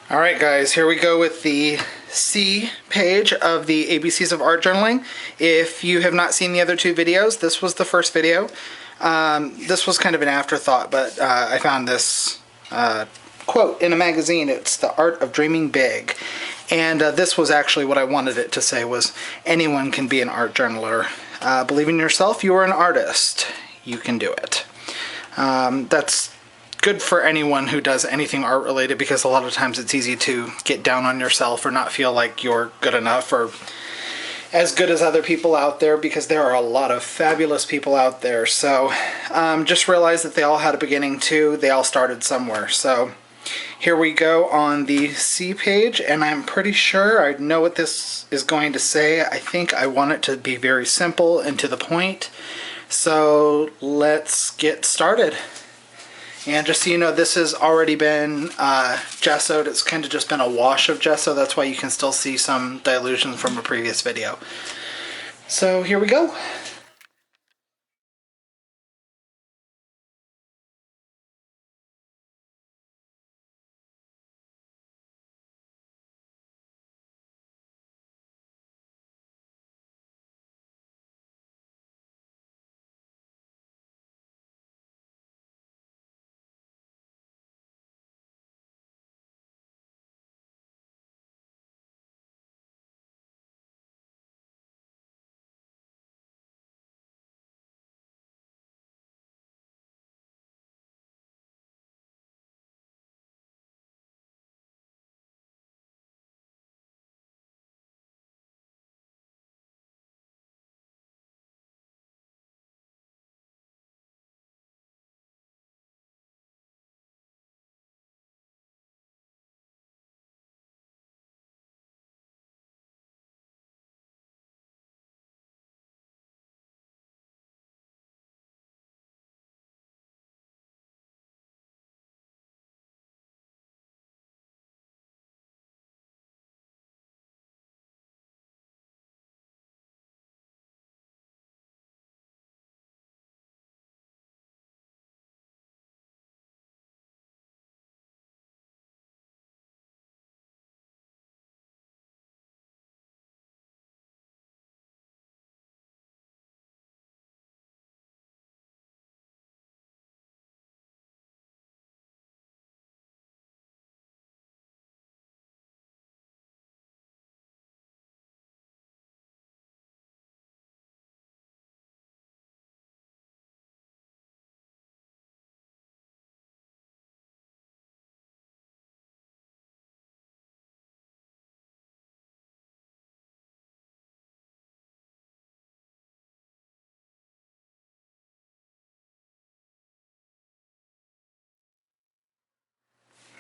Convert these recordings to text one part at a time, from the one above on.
Alright guys, here we go with the C page of the ABCs of Art Journaling. If you have not seen the other two videos, this was the first video. This was kind of an afterthought, but I found this quote in a magazine. It's The Art of Dreaming Big. And this was actually what I wanted it to say, was anyone can be an art journaler. Believe in yourself, you are an artist. You can do it. That's good for anyone who does anything art related, because a lot of times it's easy to get down on yourself or not feel like you're good enough or as good as other people out there, because there are a lot of fabulous people out there. So just realize that they all had a beginning too. They all started somewhere. So here we go on the C page, and I'm pretty sure I know what this is going to say. I think I want it to be very simple and to the point. So let's get started. And just so you know, this has already been gessoed. It's kind of just been a wash of gesso. That's why you can still see some dilution from a previous video. So here we go.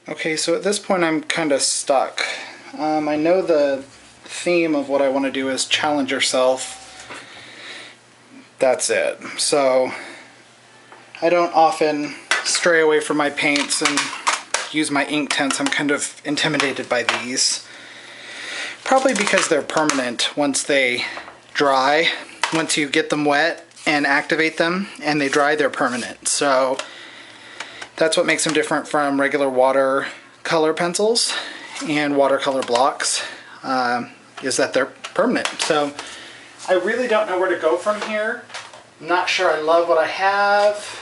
Okay, so at this point I'm kind of stuck. I know the theme of what I want to do is challenge yourself. That's it. So I don't often stray away from my paints and use my ink tints. I'm kind of intimidated by these. Probably because they're permanent once they dry. Once you get them wet and activate them and they dry, they're permanent. So that's what makes them different from regular watercolor pencils and watercolor blocks, is that they're permanent. So I really don't know where to go from here. I'm not sure I love what I have.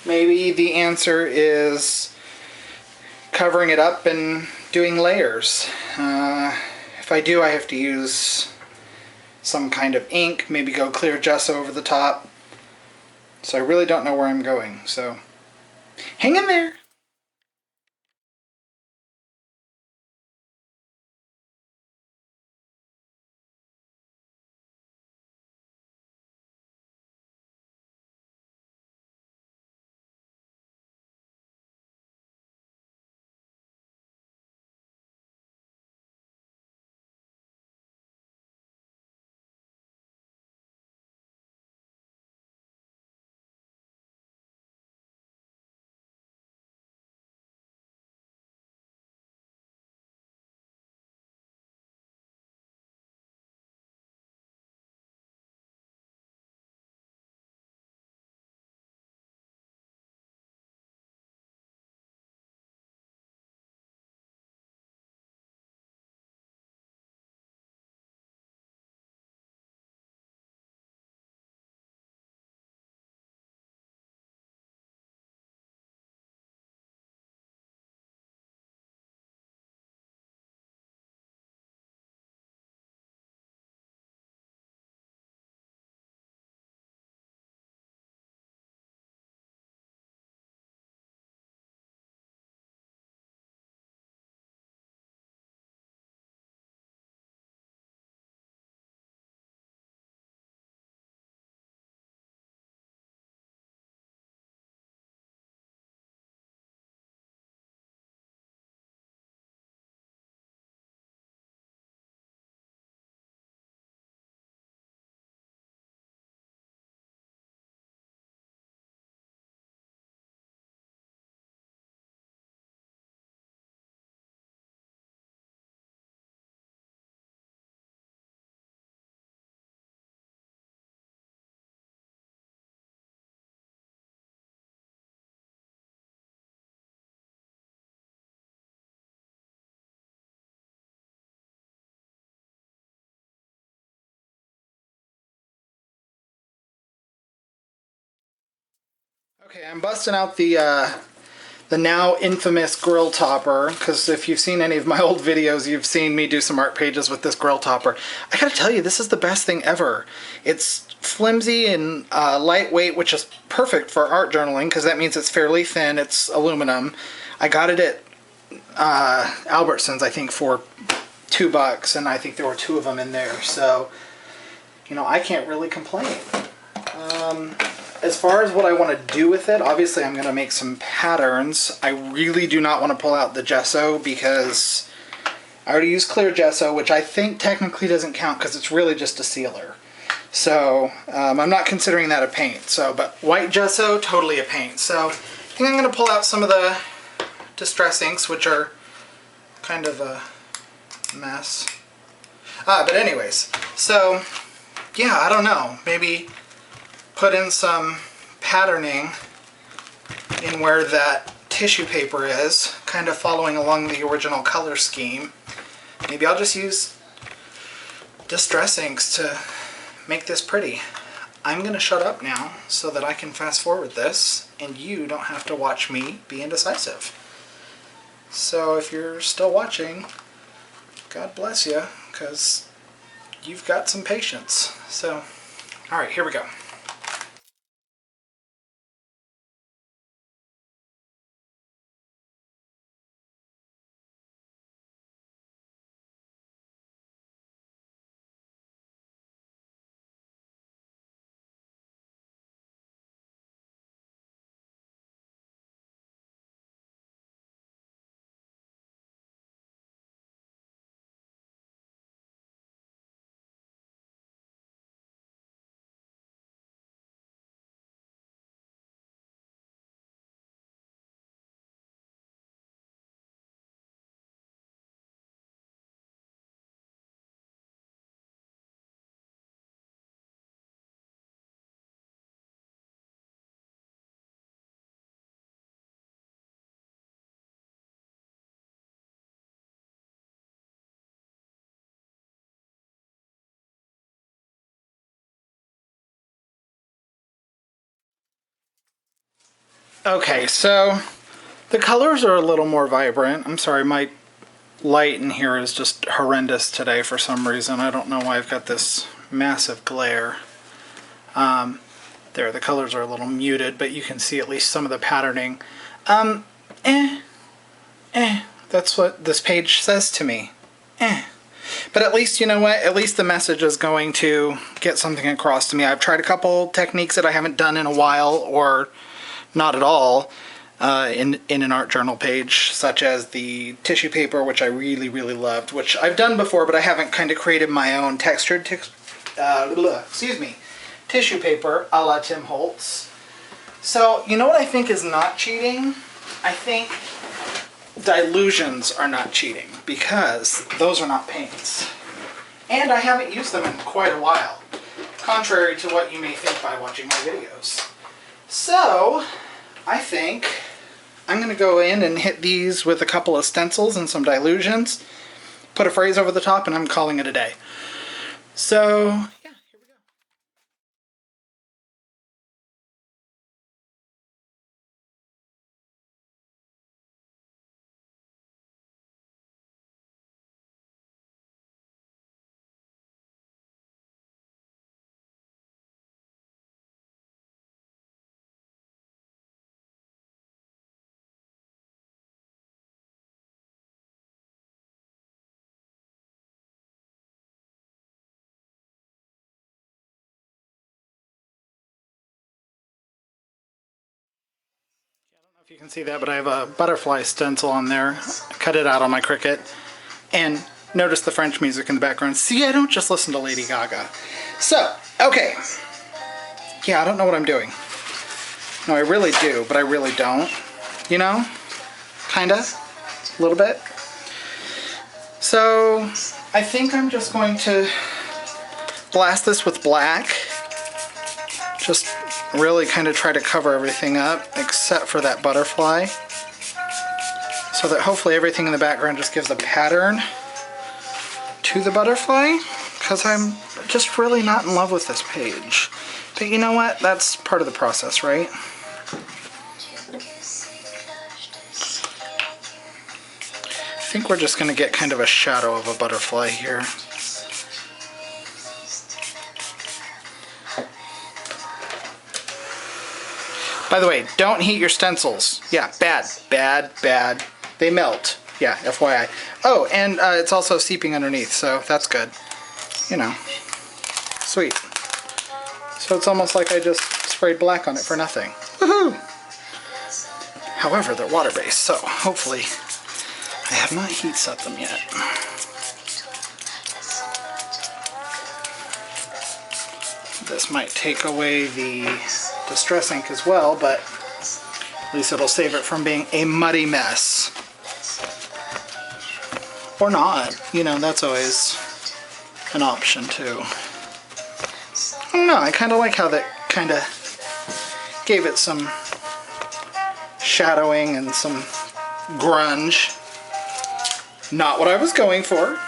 Maybe the answer is covering it up and doing layers. If I do, I have to use some kind of ink, maybe go clear gesso over the top. So I really don't know where I'm going, so hang in there! Okay, I'm busting out the now infamous grill topper, because if you've seen any of my old videos, you've seen me do some art pages with this grill topper. I gotta tell you, this is the best thing ever. It's flimsy and lightweight, which is perfect for art journaling, because that means it's fairly thin. It's aluminum. I got it at Albertsons, I think, for $2, and I think there were 2 of them in there. So, you know, I can't really complain. As far as what I want to do with it, obviously I'm going to make some patterns. I really do not want to pull out the gesso because I already used clear gesso, which I think technically doesn't count because it's really just a sealer. So I'm not considering that a paint. So, but white gesso, totally a paint. So I think I'm going to pull out some of the Distress inks, which are kind of a mess. But anyways, so yeah, I don't know. Maybe put in some patterning in where that tissue paper is, kind of following along the original color scheme. Maybe I'll just use Distress inks to make this pretty. I'm going to shut up now so that I can fast forward this and you don't have to watch me be indecisive. So if you're still watching, God bless you, because you've got some patience. So, alright, here we go. Okay, so the colors are a little more vibrant. I'm sorry, my light in here is just horrendous today for some reason. I don't know why I've got this massive glare. There, the colors are a little muted, but you can see at least some of the patterning. That's what this page says to me. But at least, you know what, at least the message is going to get something across to me. I've tried a couple techniques that I haven't done in a while, or not at all, in an art journal page, such as the tissue paper, which I really, really loved, which I've done before, but I haven't kind of created my own textured tissue paper a la Tim Holtz. So, you know what I think is not cheating? I think dilutions are not cheating, because those are not paints. And I haven't used them in quite a while, contrary to what you may think by watching my videos. So, I think I'm going to go in and hit these with a couple of stencils and some dilutions, put a phrase over the top, and I'm calling it a day. So, yeah, here we go. If you can see that, but I have a butterfly stencil on there. I cut it out on my Cricut. And notice the French music in the background. See, I don't just listen to Lady Gaga. So, okay. Yeah, I don't know what I'm doing. No, I really do, but I really don't. You know? Kinda. A little bit. So, I think I'm just going to blast this with black. Just really kind of try to cover everything up except for that butterfly, so that hopefully everything in the background just gives a pattern to the butterfly, because I'm just really not in love with this page. But you know what? That's part of the process, right? think we're just going to get kind of a shadow of a butterfly here. By the way, don't heat your stencils. Yeah, bad, bad, bad. They melt. Yeah, FYI. Oh, and it's also seeping underneath, so that's good. You know, sweet. So it's almost like I just sprayed black on it for nothing. Woohoo! However, they're water-based, so hopefully I have not heat set them yet. This might take away the distress ink as well, but at least it'll save it from being a muddy mess. Or not, you know, that's always an option too. I don't know, I kind of like how that kind of gave it some shadowing and some grunge. Not what I was going for,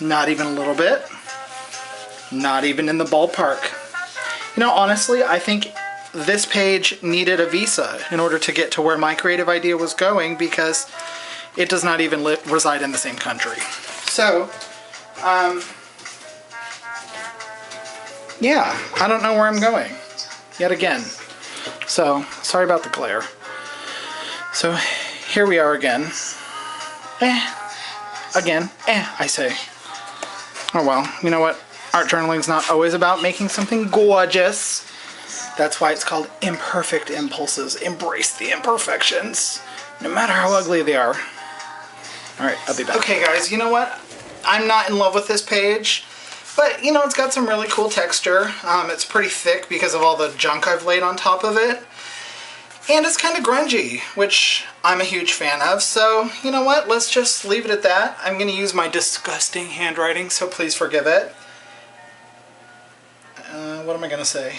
not even a little bit, not even in the ballpark. You know, honestly, I think this page needed a visa in order to get to where my creative idea was going, because it does not even reside in the same country. So, yeah, I don't know where I'm going, yet again. So, sorry about the glare. So, here we are again. Again, I say. Oh well, you know what? Art journaling's not always about making something gorgeous. That's why it's called Imperfect Impulses. Embrace the imperfections, no matter how ugly they are. Alright, I'll be back. Okay guys, you know what? I'm not in love with this page, but you know, it's got some really cool texture. It's pretty thick because of all the junk I've laid on top of it. And it's kind of grungy, which I'm a huge fan of, so you know what? Let's just leave it at that. I'm going to use my disgusting handwriting, so please forgive it. What am I going to say?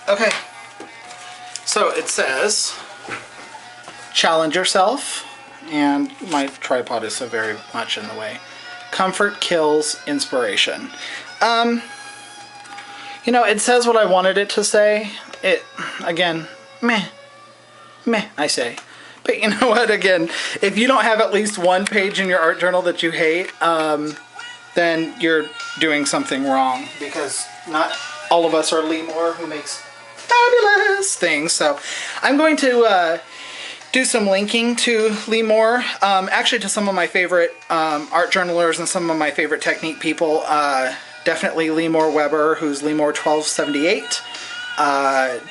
Okay, so it says, challenge yourself, and my tripod is so very much in the way. Comfort kills inspiration. You know, it says what I wanted it to say. It, again, meh, I say. But you know what, again, if you don't have at least one page in your art journal that you hate, then you're doing something wrong, because not all of us are Lee Moore, who makes fabulous things. So I'm going to do some linking to Lee Moore, actually to some of my favorite art journalers and some of my favorite technique people. Definitely Lee Moore Weber, who's Lee Moore 1278,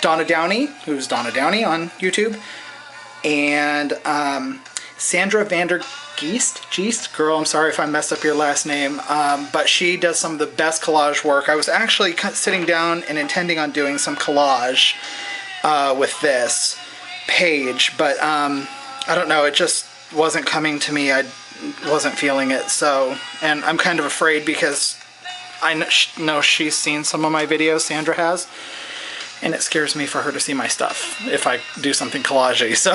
Donna Downey, who's Donna Downey on YouTube, and Sandra Vander Geest, girl, I'm sorry if I messed up your last name, but she does some of the best collage work. I was actually sitting down and intending on doing some collage with this page, but I don't know, it just wasn't coming to me. I wasn't feeling it, so, and I'm kind of afraid because I know she's seen some of my videos, Sandra has, and it scares me for her to see my stuff if I do something collage-y. So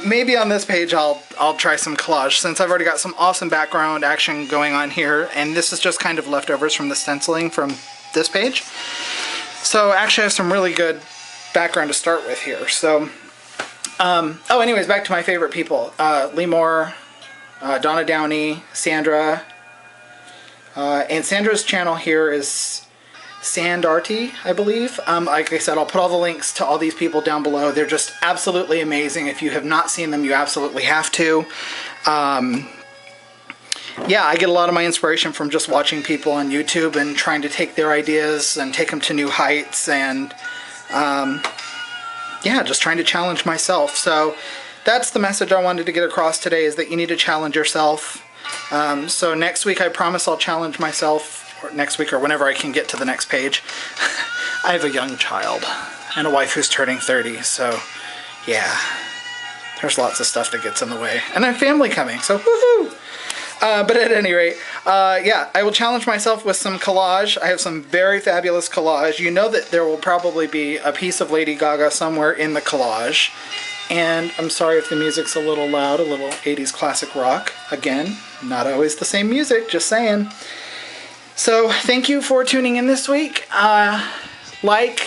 maybe on this page I'll try some collage, since I've already got some awesome background action going on here, and this is just kind of leftovers from the stenciling from this page. So actually I have some really good background to start with here. So oh, anyways, back to my favorite people. Lee Moore, Donna Downey, Sandra, and Sandra's channel here is Sandarty, I believe. Like I said, I'll put all the links to all these people down below. They're just absolutely amazing. If you have not seen them, you absolutely have to. Yeah, I get a lot of my inspiration from just watching people on YouTube and trying to take their ideas and take them to new heights, and yeah, just trying to challenge myself. So that's the message I wanted to get across today, is that you need to challenge yourself. So next week I promise I'll challenge myself, or next week or whenever I can get to the next page. I have a young child and a wife who's turning 30, so yeah, there's lots of stuff that gets in the way. And I have family coming, so woohoo! But at any rate, yeah, I will challenge myself with some collage. I have some very fabulous collage. You know that there will probably be a piece of Lady Gaga somewhere in the collage. And I'm sorry if the music's a little loud, a little 80s classic rock. Again, not always the same music, just saying. So thank you for tuning in this week. Like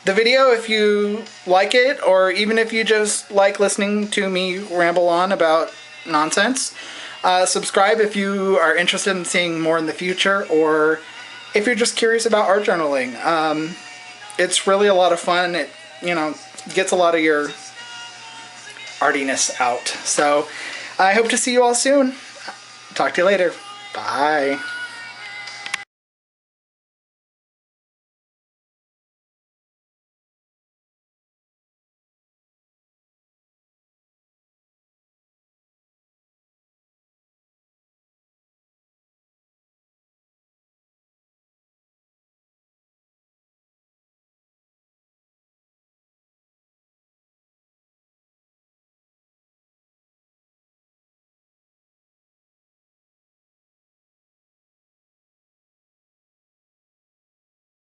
the video if you like it, or even if you just like listening to me ramble on about nonsense. Subscribe if you are interested in seeing more in the future, or if you're just curious about art journaling. It's really a lot of fun. It, you know, gets a lot of your artiness out. So I hope to see you all soon. Talk to you later. Bye.